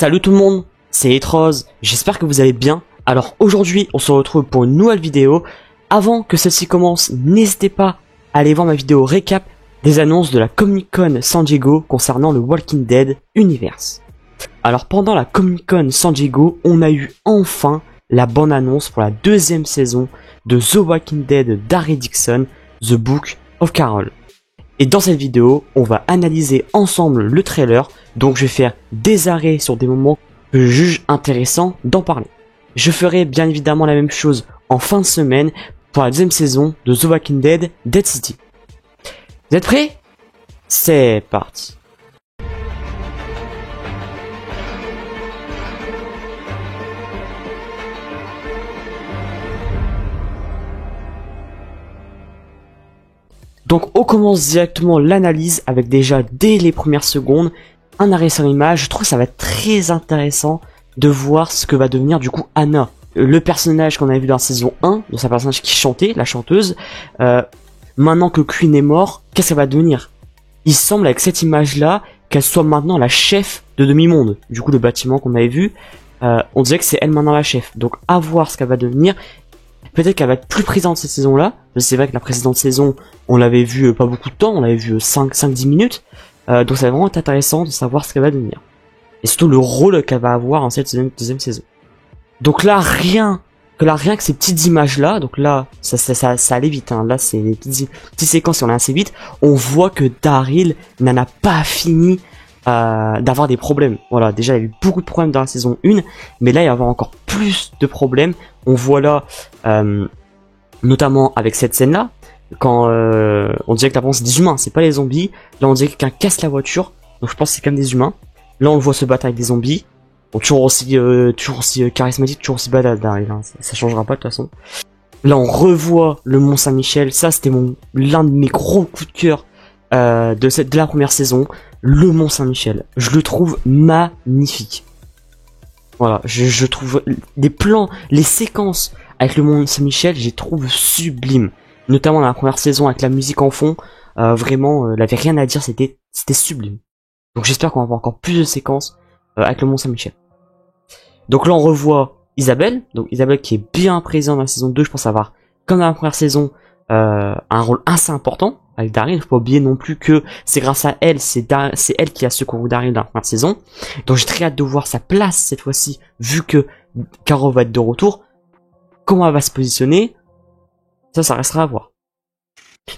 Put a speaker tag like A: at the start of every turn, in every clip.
A: Salut tout le monde, c'est Etrose, j'espère que vous allez bien. Alors aujourd'hui on se retrouve pour une nouvelle vidéo. Avant que celle-ci commence, n'hésitez pas à aller voir ma vidéo récap des annonces de la Comic Con San Diego concernant le Walking Dead Universe. Alors pendant la Comic Con San Diego, on a eu enfin la bonne annonce pour la deuxième saison de The Walking Dead Daryl Dixon, The Book of Carol. Et dans cette vidéo, on va analyser ensemble le trailer, donc je vais faire des arrêts sur des moments que je juge intéressants d'en parler. Je ferai bien évidemment la même chose en fin de semaine pour la deuxième saison de The Walking Dead Dead City. Vous êtes prêts? C'est parti. Donc on commence directement l'analyse avec déjà dès les premières secondes un arrêt sur image. Je trouve que ça va être très intéressant de voir ce que va devenir du coup Anna, le personnage qu'on avait vu dans la saison 1, dans sa personnage qui chantait, la chanteuse. Maintenant que Quinn est mort, qu'est-ce qu'elle va devenir? Il semble avec cette image là qu'elle soit maintenant la chef de Demi-Monde. Du coup le bâtiment qu'on avait vu, on dirait que c'est elle maintenant la chef. Donc à voir ce qu'elle va devenir. Peut-être qu'elle va être plus présente cette saison-là. C'est vrai que la précédente saison, on l'avait vu pas beaucoup de temps, on l'avait vu 5-10 minutes. Donc ça va vraiment être intéressant de savoir ce qu'elle va devenir. Et surtout le rôle qu'elle va avoir en cette deuxième saison. Donc là, rien que ces petites images-là, donc là, ça allait vite, hein. Là, c'est des petites séquences, on est assez vite. On voit que Daryl n'en a pas fini d'avoir des problèmes. Voilà, déjà il y a eu beaucoup de problèmes dans la saison 1, mais là il va y avoir encore plus de problèmes. On voit là, notamment avec cette scène là, quand on dirait que la c'est des humains, c'est pas les zombies. Là on dirait que quelqu'un casse la voiture, donc je pense que c'est quand même des humains. Là on le voit se battre avec des zombies. Bon, toujours aussi charismatique, toujours aussi badass Daryl, hein. Ça changera pas de toute façon. Là on revoit le Mont Saint-Michel, ça c'était l'un de mes gros coups de cœur de la première saison. Le Mont Saint-Michel, je le trouve magnifique. Voilà, je trouve les plans, les séquences avec le Mont Saint-Michel, je les trouve sublimes. Notamment dans la première saison avec la musique en fond, vraiment, il avait rien à dire, c'était sublime. Donc j'espère qu'on va avoir encore plus de séquences avec le Mont Saint-Michel. Donc là on revoit Isabelle, donc Isabelle qui est bien présente dans la saison 2, je pense avoir, comme dans la première saison, un rôle assez important avec Daryl. Il faut pas oublier non plus que c'est grâce à elle, c'est elle qui a secouru Daryl dans la première saison. Donc j'ai très hâte de voir sa place cette fois-ci, vu que Carol va être de retour. Comment elle va se positionner, ça restera à voir.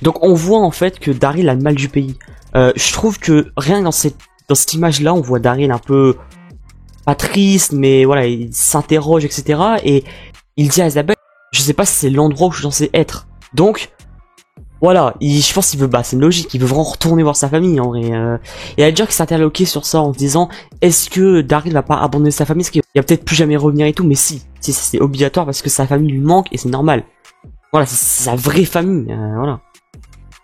A: Donc on voit en fait que Daryl a le mal du pays. Je trouve que rien que dans cette image-là, on voit Daryl un peu pas triste, mais voilà, il s'interroge, etc. Et il dit à Isabelle, je sais pas si c'est l'endroit où je suis censé être. Donc voilà, je pense qu'il veut, c'est une logique, il veut vraiment retourner voir sa famille en vrai. Et elle dit qu'il s'est interloqué sur ça en se disant, est-ce que Daryl va pas abandonner sa famille, parce qu'il va peut-être plus jamais revenir et tout, mais si c'est obligatoire parce que sa famille lui manque et c'est normal. Voilà, c'est sa vraie famille, voilà.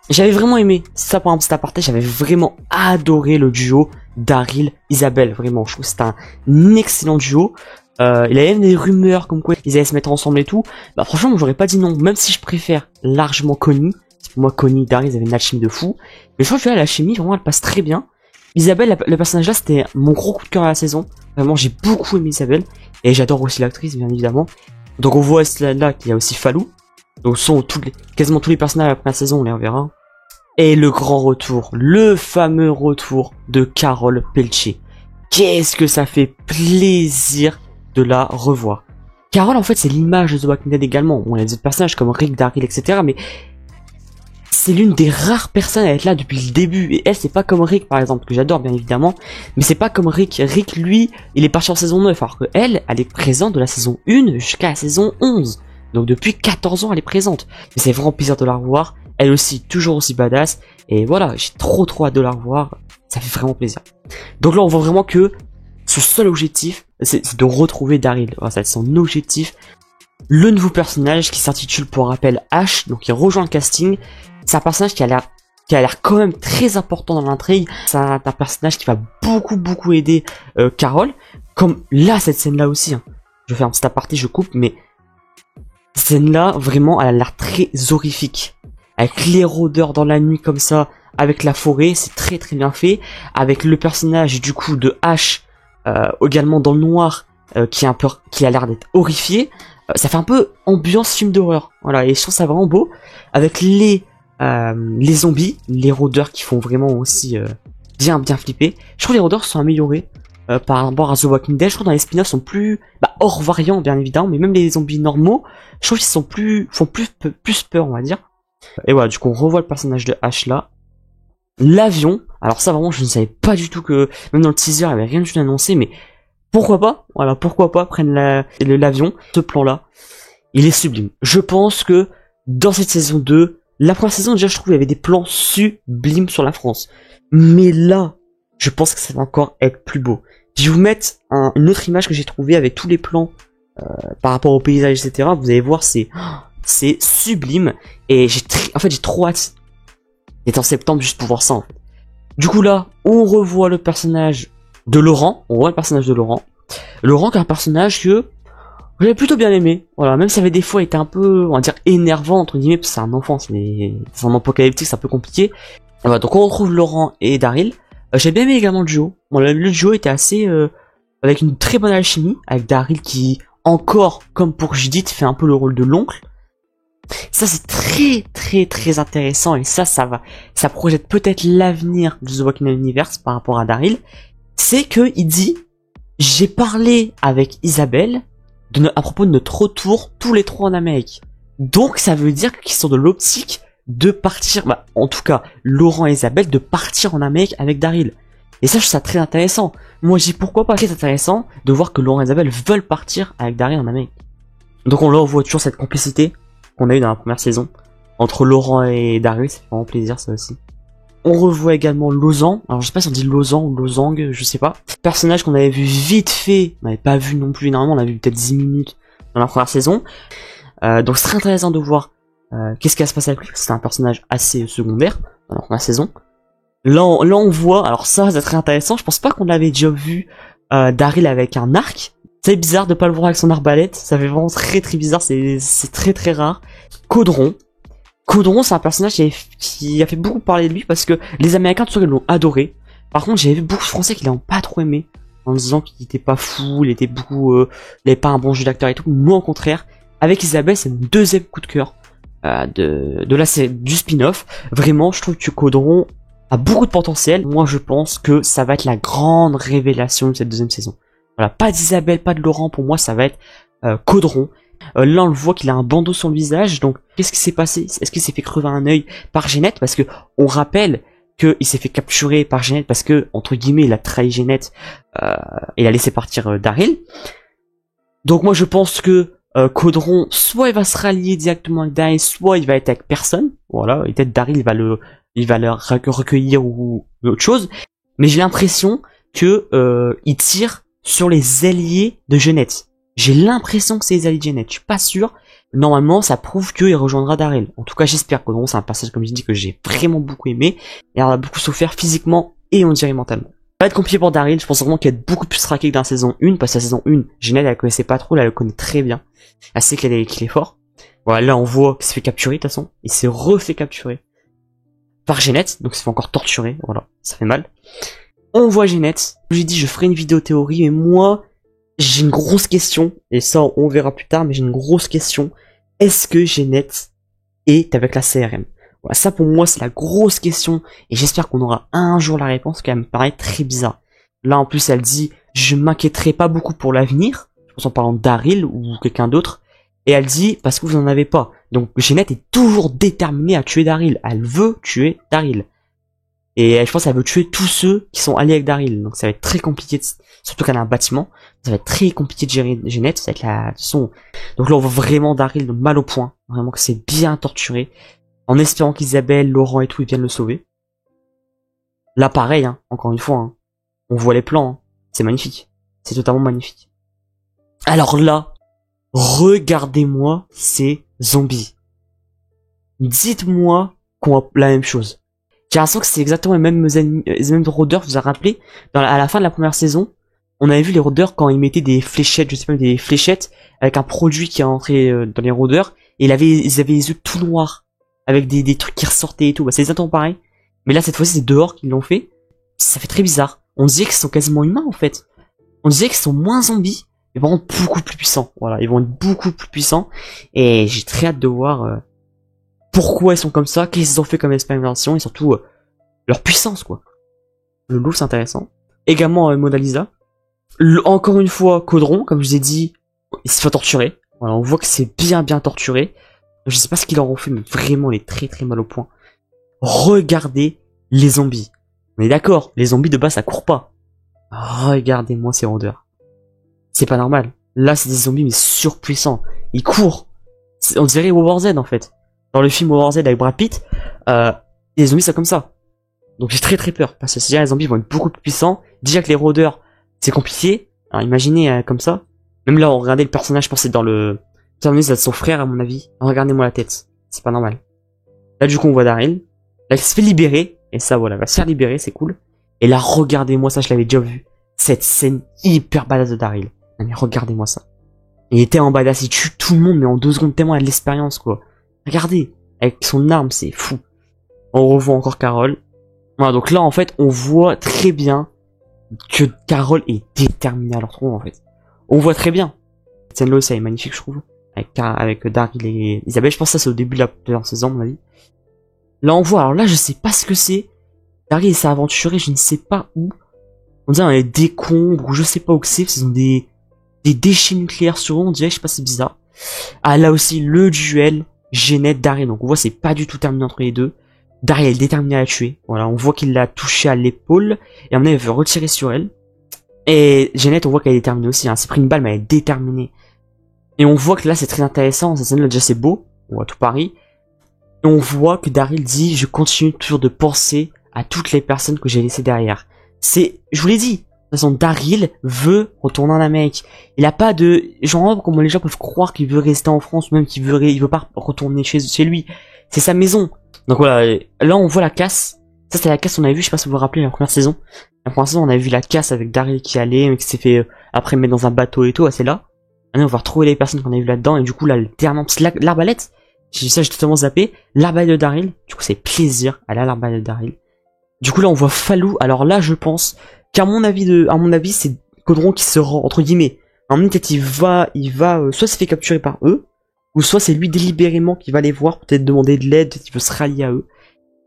A: J'avais vraiment aimé ça, par exemple, cet aparté, j'avais vraiment adoré le duo Daryl-Isabelle, vraiment, je trouve que c'était un excellent duo. Il y avait même des rumeurs comme quoi ils allaient se mettre ensemble et tout. Bah franchement, moi j'aurais pas dit non, même si je préfère largement Connie. Pour moi, Connie et Daryl, ils avaient une alchimie de fou. Mais je trouve que là, l'alchimie, vraiment, elle passe très bien. Isabelle, le personnage là, c'était mon gros coup de cœur à la saison. Vraiment, j'ai beaucoup aimé Isabelle. Et j'adore aussi l'actrice, bien évidemment. Donc on voit là qu'il y a aussi Fallou. Donc sont quasiment tous les personnages de la première saison, on les reverra. Et le grand retour, le fameux retour de Carol Peltier. Qu'est-ce que ça fait plaisir de la revoir. Carol, en fait, c'est l'image de The Walking Dead également. On a des autres personnages comme Rick, Daryl, etc. Mais c'est l'une des rares personnes à être là depuis le début. Et elle, c'est pas comme Rick, par exemple, que j'adore, bien évidemment. Mais c'est pas comme Rick. Rick, lui, il est parti en saison 9. Alors que elle est présente de la saison 1 jusqu'à la saison 11. Donc depuis 14 ans, elle est présente. Mais c'est vraiment plaisir de la revoir. Elle aussi, toujours aussi badass. Et voilà, j'ai trop hâte de la revoir. Ça fait vraiment plaisir. Donc là, on voit vraiment que son seul objectif, c'est de retrouver Daryl. Voilà, ça va être son objectif. Le nouveau personnage qui s'intitule, pour rappel, Ash. Donc il rejoint le casting. C'est un personnage qui a l'air quand même très important dans l'intrigue. C'est un personnage qui va beaucoup aider Carol. Comme là, cette scène-là aussi. Hein. Je vais faire un petit aparté, je coupe, mais cette scène-là, vraiment, elle a l'air très horrifique. Avec les rôdeurs dans la nuit comme ça, avec la forêt, c'est très bien fait. Avec le personnage du coup de Ash également dans le noir, qui a l'air d'être horrifié. Ça fait un peu ambiance film d'horreur. Voilà, et je trouve ça vraiment beau. Avec les zombies, les rôdeurs qui font vraiment aussi bien flipper. Je trouve les rôdeurs sont améliorés par rapport à The Walking Dead. Je trouve dans les spin-offs sont plus hors variant bien évidemment, mais même les zombies normaux, je trouve qu'ils font plus peur, on va dire. Et voilà, du coup on revoit le personnage de Ash là. L'avion, alors ça vraiment je ne savais pas du tout que, même dans le teaser il n'y avait rien du tout annoncé, mais pourquoi pas, voilà, pourquoi pas prendre l'avion, ce plan là, il est sublime. Je pense que dans cette saison 2, la première saison déjà je trouve il y avait des plans sublimes sur la France, mais là, je pense que ça va encore être plus beau. Je vais vous mettre une autre image que j'ai trouvée avec tous les plans par rapport au paysage, etc. Vous allez voir, c'est sublime, et j'ai trop hâte. C'est en septembre juste pour voir ça. En fait. Du coup là, on revoit le personnage de Laurent. Laurent qui est un personnage que j'avais plutôt bien aimé. Voilà, même si avait des fois il était un peu, on va dire, énervant entre guillemets, parce que c'est un enfant, c'est un apocalyptique, c'est un peu compliqué. Voilà, donc on retrouve Laurent et Daryl. J'ai bien aimé également le duo. Bon, le duo était assez avec une très bonne alchimie, avec Daryl qui encore, comme pour Judith, fait un peu le rôle de l'oncle. Ça c'est très intéressant, et ça projette peut-être l'avenir de The Walking Dead Universe par rapport à Daryl. C'est que il dit, j'ai parlé avec Isabelle à propos de notre retour tous les trois en Amérique. Donc ça veut dire qu'ils sont de l'optique de partir, en tout cas Laurent et Isabelle, de partir en Amérique avec Daryl. Et ça je trouve ça très intéressant. Moi je dis pourquoi pas, c'est intéressant de voir que Laurent et Isabelle veulent partir avec Daryl en Amérique. Donc on leur voit toujours cette complicité qu'on a eu dans la première saison entre Laurent et Daryl, ça fait vraiment plaisir ça aussi. On revoit également Lausanne, alors je sais pas si on dit Lausanne ou Losange, je sais pas. Personnage qu'on avait vu vite fait, on n'avait pas vu non plus énormément, on a vu peut-être 10 minutes dans la première saison. Donc c'est très intéressant de voir qu'est-ce qui va se passer avec lui, c'est un personnage assez secondaire dans la première saison. Là on voit, alors ça c'est très intéressant, je pense pas qu'on l'avait déjà vu Daryl avec un arc. C'est bizarre de pas le voir avec son arbalète, ça fait vraiment très bizarre, c'est très rare. Caudron, c'est un personnage qui a fait beaucoup parler de lui parce que les Américains tout l'ont adoré. Par contre j'avais vu beaucoup de Français qui l'ont pas trop aimé, en disant qu'il était pas fou, il avait pas un bon jeu d'acteur et tout. Moi au contraire, avec Isabelle c'est mon deuxième coup de cœur de la série, du spin-off. Vraiment je trouve que Caudron a beaucoup de potentiel. Moi je pense que ça va être la grande révélation de cette deuxième saison. Voilà, pas d'Isabelle, pas de Laurent, pour moi ça va être Caudron. Là on le voit qu'il a un bandeau sur le visage, donc qu'est-ce qui s'est passé? Est-ce qu'il s'est fait crever un œil par Jeanette? Parce que on rappelle qu'il s'est fait capturer par Jeanette parce que, entre guillemets, il a trahi Jeanette et il a laissé partir Daryl. Donc moi je pense que Caudron, soit il va se rallier directement avec Daryl, soit il va être avec personne. Voilà, et peut-être Daryl il va le recueillir ou autre chose. Mais j'ai l'impression que il tire sur les alliés de Jeanette. J'ai l'impression que c'est les alliés de Jeanette. Je suis pas sûr. Normalement, ça prouve qu'il rejoindra Daryl. En tout cas, j'espère. Que c'est un passage, comme je dis, que j'ai vraiment beaucoup aimé. Et on a beaucoup souffert physiquement et on dirait mentalement. Ça va être compliqué pour Daryl. Je pense vraiment qu'il va être beaucoup plus traqué que dans la saison 1. Parce que la saison 1, Jeanette, elle connaissait pas trop. Là, elle le connaît très bien. Elle sait qu'il est fort. Voilà, là, on voit qu'il s'est fait capturer, de toute façon. Il s'est refait capturer par Jeanette. Donc, il s'est fait encore torturer. Voilà, ça fait mal. On voit Jeanette. J'ai dit, je ferai une vidéo théorie, mais moi, j'ai une grosse question, et ça, on verra plus tard, mais j'ai une grosse question. Est-ce que Jeanette est avec la CRM? Voilà, ça pour moi, c'est la grosse question, et j'espère qu'on aura un jour la réponse, qui me paraît très bizarre. Là, en plus, elle dit, je m'inquiéterai pas beaucoup pour l'avenir, je pense en parlant de Daryl ou quelqu'un d'autre, et elle dit, parce que vous en avez pas. Donc, Jeanette est toujours déterminée à tuer Daryl. Elle veut tuer Daryl. Et je pense qu'elle veut tuer tous ceux qui sont alliés avec Daryl. Donc ça va être très compliqué, surtout qu'elle a un bâtiment. Ça va être très compliqué de gérer Jeanette. Ça va être la son. Donc là on voit vraiment Daryl mal au point. Vraiment que c'est bien torturé. En espérant qu'Isabelle, Laurent et tout ils viennent le sauver. Là pareil, hein, encore une fois. Hein, on voit les plans. Hein, c'est magnifique. C'est totalement magnifique. Alors là, regardez-moi ces zombies. Dites-moi qu'on a la même chose. J'ai l'impression que c'est exactement les mêmes rôdeurs, vous vous rappelez, à la fin de la première saison, on avait vu les rôdeurs quand ils mettaient des fléchettes, je sais pas, des fléchettes, avec un produit qui est entré dans les rôdeurs, et ils avaient les yeux tout noirs, avec des trucs qui ressortaient et tout, c'est exactement pareil. Mais là, cette fois-ci, c'est dehors qu'ils l'ont fait, ça fait très bizarre. On dirait qu'ils sont quasiment humains, en fait. On disait qu'ils sont moins zombies, mais vraiment beaucoup plus puissants. Voilà, ils vont être beaucoup plus puissants. Et j'ai très hâte de voir pourquoi ils sont comme ça, qu'est-ce qu'ils ont fait comme expérimentation, et surtout leur puissance, quoi. Le loup, c'est intéressant. Également Mona Lisa. Encore une fois, Caudron, comme je vous ai dit, il se fait torturer. Voilà, on voit que c'est bien torturé. Je sais pas ce qu'ils leur ont fait, mais vraiment, il est très mal au point. Regardez les zombies. On est d'accord, les zombies de base, ça court pas. Regardez-moi ces rondeurs. C'est pas normal. Là, c'est des zombies, mais surpuissants. Ils courent. On dirait War Z, en fait. Dans le film War Z avec Brad Pitt, les zombies, c'est comme ça. Donc j'ai très peur, parce que c'est-à-dire les zombies vont être beaucoup plus puissants. Déjà que les rôdeurs, c'est compliqué. Alors imaginez comme ça. Même là, on regardait le personnage, je pense que c'est dans le... C'est son frère, à mon avis. Regardez-moi la tête. C'est pas normal. Là, du coup, on voit Daryl. Là, il se fait libérer. Et ça, voilà, il va se faire libérer, c'est cool. Et là, regardez-moi ça, je l'avais déjà vu. Cette scène hyper badass de Daryl. Non, mais regardez-moi ça. Il était en badass, il tue tout le monde, mais en 2 secondes, tellement il a de l'expérience, quoi. Regardez. Avec son arme, c'est fou. On revoit encore Carol. Voilà, donc là, en fait, on voit très bien que Carol est déterminée à leur trouver, en fait. On voit très bien. Cette scène-là aussi, elle est magnifique, je trouve. Avec Daryl et Isabelle. Je pense que ça, c'est au début de la saison, à mon avis. Là, on voit. Alors là, je sais pas ce que c'est. Daryl s'est aventuré, je ne sais pas où. On dirait dans les décombres, ou je sais pas où que c'est. Ils ont des déchets nucléaires sur eux, on dirait, je sais pas, c'est bizarre. Ah, là aussi, le duel Jeannette-Daryl. Donc, on voit, c'est pas du tout terminé entre les deux. Daryl est déterminé à la tuer. Voilà, on voit qu'il l'a touché à l'épaule. Et à un moment, il veut retirer sur elle. Et Jeannette, on voit qu'elle est déterminée aussi. Hein. Elle s'est pris une balle, mais elle est déterminée. Et on voit que là, c'est très intéressant. Cette scène-là, déjà, c'est beau. On voit tout Paris. Et on voit que Daryl dit, je continue toujours de penser à toutes les personnes que j'ai laissées derrière. Je vous l'ai dit. De toute façon, Daryl veut retourner en Amérique. Il a pas de, genre, comment les gens peuvent croire qu'il veut rester en France, ou même qu'il veut pas retourner chez lui. C'est sa maison. Donc voilà, là, on voit la casse. Ça, c'était la casse qu'on avait vu, je sais pas si vous vous rappelez, la première saison. La première saison, on avait vu la casse avec Daryl qui allait, mais qui s'est fait, après mettre dans un bateau et tout, c'est là. Maintenant, on va retrouver les personnes qu'on a vues là-dedans, et du coup, là, l'arbalète, j'ai totalement zappé. L'arbalète de Daryl, du coup, c'est plaisir. Elle a l'arbalète de Daryl. Du coup, là, on voit Fallou. Alors là, je pense qu'à mon avis, c'est Caudron qui se rend, entre guillemets. En même temps, il va, soit se fait capturer par eux, ou soit c'est lui délibérément qui va les voir, peut-être demander de l'aide, peut-être qu'il veut se rallier à eux.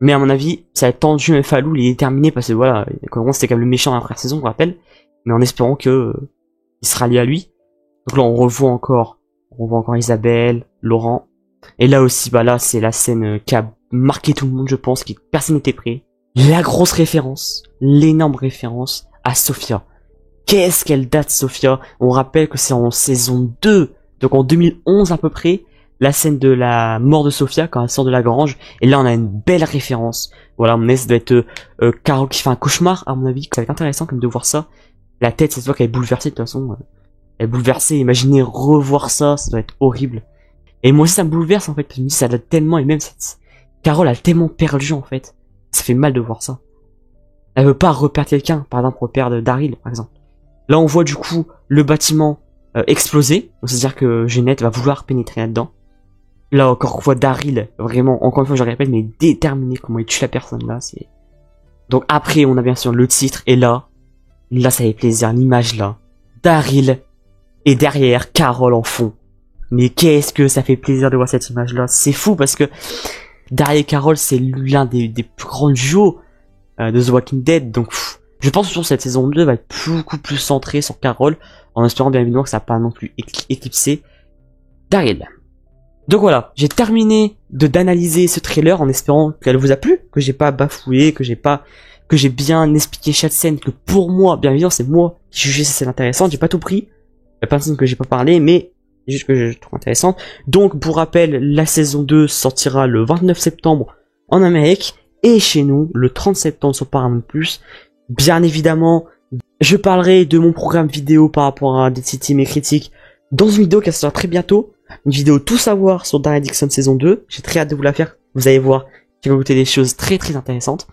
A: Mais à mon avis, ça va être tendu, mais Fallou, il est déterminé, parce que voilà, Caudron, c'était quand même le méchant dans la première saison, je vous rappelle. Mais en espérant que, il se rallie à lui. Donc là, on revoit encore Isabelle, Laurent. Et là aussi, bah là, c'est la scène qui a marqué tout le monde, je pense, personne n'était prêt. La grosse référence, l'énorme référence à Sophia. Qu'est-ce qu'elle date, Sophia? On rappelle que c'est en saison 2, donc en 2011 à peu près, la scène de la mort de Sophia quand elle sort de la grange. Et là, on a une belle référence. Voilà, à mon avis, ça doit être Carol qui fait un cauchemar, à mon avis. Ça va être intéressant comme de voir ça. La tête, c'est toi qu'elle est bouleversée, de toute façon. Elle est bouleversée. Imaginez revoir ça, ça doit être horrible. Et moi aussi, ça me bouleverse, en fait, parce que je me dis, ça date tellement, et même Carol a tellement perdu, en fait. Ça fait mal de voir ça. Elle veut pas reperdre quelqu'un, par exemple reperdre Daryl, par exemple. Là, on voit du coup le bâtiment exploser, c'est-à-dire que Jeannette va vouloir pénétrer là-dedans. Là encore, on voit Daryl, vraiment, encore une fois, je le répète, mais déterminé comment il tue la personne là. Donc après, on a bien sûr le titre, et là, ça fait plaisir, l'image là. Daryl, et derrière, Carol en fond. Mais qu'est-ce que ça fait plaisir de voir cette image là. C'est fou parce que Daryl et Carol, c'est l'un des plus grands duos de The Walking Dead. Donc, je pense que sur cette saison 2 va être beaucoup plus centrée sur Carol, en espérant bien évidemment que ça va pas non plus éclipser Daryl. Donc voilà, j'ai terminé d'analyser ce trailer en espérant qu'elle vous a plu, que j'ai pas bafoué, que j'ai bien expliqué chaque scène, que pour moi, bien évidemment, c'est moi qui jugeais ces scènes intéressantes. J'ai pas tout pris, il y a plein de scènes que j'ai pas parlé, mais juste que je trouve intéressante. Donc, pour rappel, la saison 2 sortira le 29 septembre en Amérique, et chez nous, le 30 septembre sur Paramount+. Bien évidemment, je parlerai de mon programme vidéo par rapport à Dead City, mes critiques, dans une vidéo qui sera très bientôt. Une vidéo tout savoir sur Daryl Dixon saison 2. J'ai très hâte de vous la faire. Vous allez voir, il va goûter des choses très très intéressantes.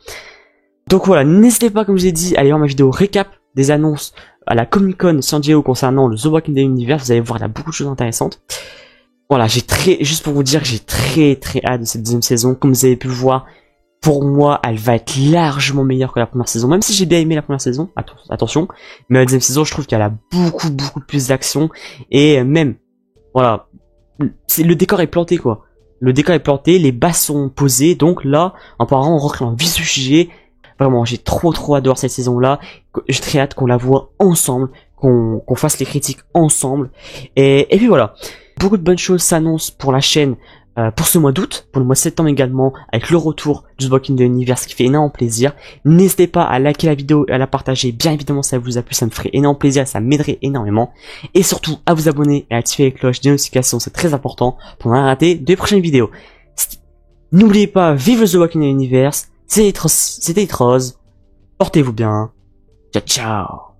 A: Donc voilà, n'hésitez pas, comme je l'ai dit, à aller voir ma vidéo récap des annonces à la Comic Con San Diego concernant le The Walking Dead Universe. Vous allez voir, il y a beaucoup de choses intéressantes. Voilà, juste pour vous dire que j'ai très très hâte de cette deuxième saison. Comme vous avez pu le voir, pour moi, elle va être largement meilleure que la première saison, même si j'ai bien aimé la première saison, attention, mais la deuxième saison, je trouve qu'elle a beaucoup plus d'action, et même, voilà, le décor est planté, quoi. Le décor est planté, les bases sont posées, donc là, apparemment, on rentre dans le vif du sujet. Vraiment, j'ai trop hâte de voir cette saison-là. J'ai très hâte qu'on la voit ensemble, qu'on fasse les critiques ensemble. Et puis voilà. Beaucoup de bonnes choses s'annoncent pour la chaîne pour ce mois d'août, pour le mois de septembre également, avec le retour du Walking Dead Universe qui fait énormément plaisir. N'hésitez pas à liker la vidéo et à la partager, bien évidemment si ça vous a plu, ça me ferait énormément plaisir, ça m'aiderait énormément. Et surtout à vous abonner et à activer les cloches de notification, c'est très important pour ne pas rater de prochaines vidéos. N'oubliez pas, vive le The Walking Dead Universe, c'était Rose, portez-vous bien, ciao ciao.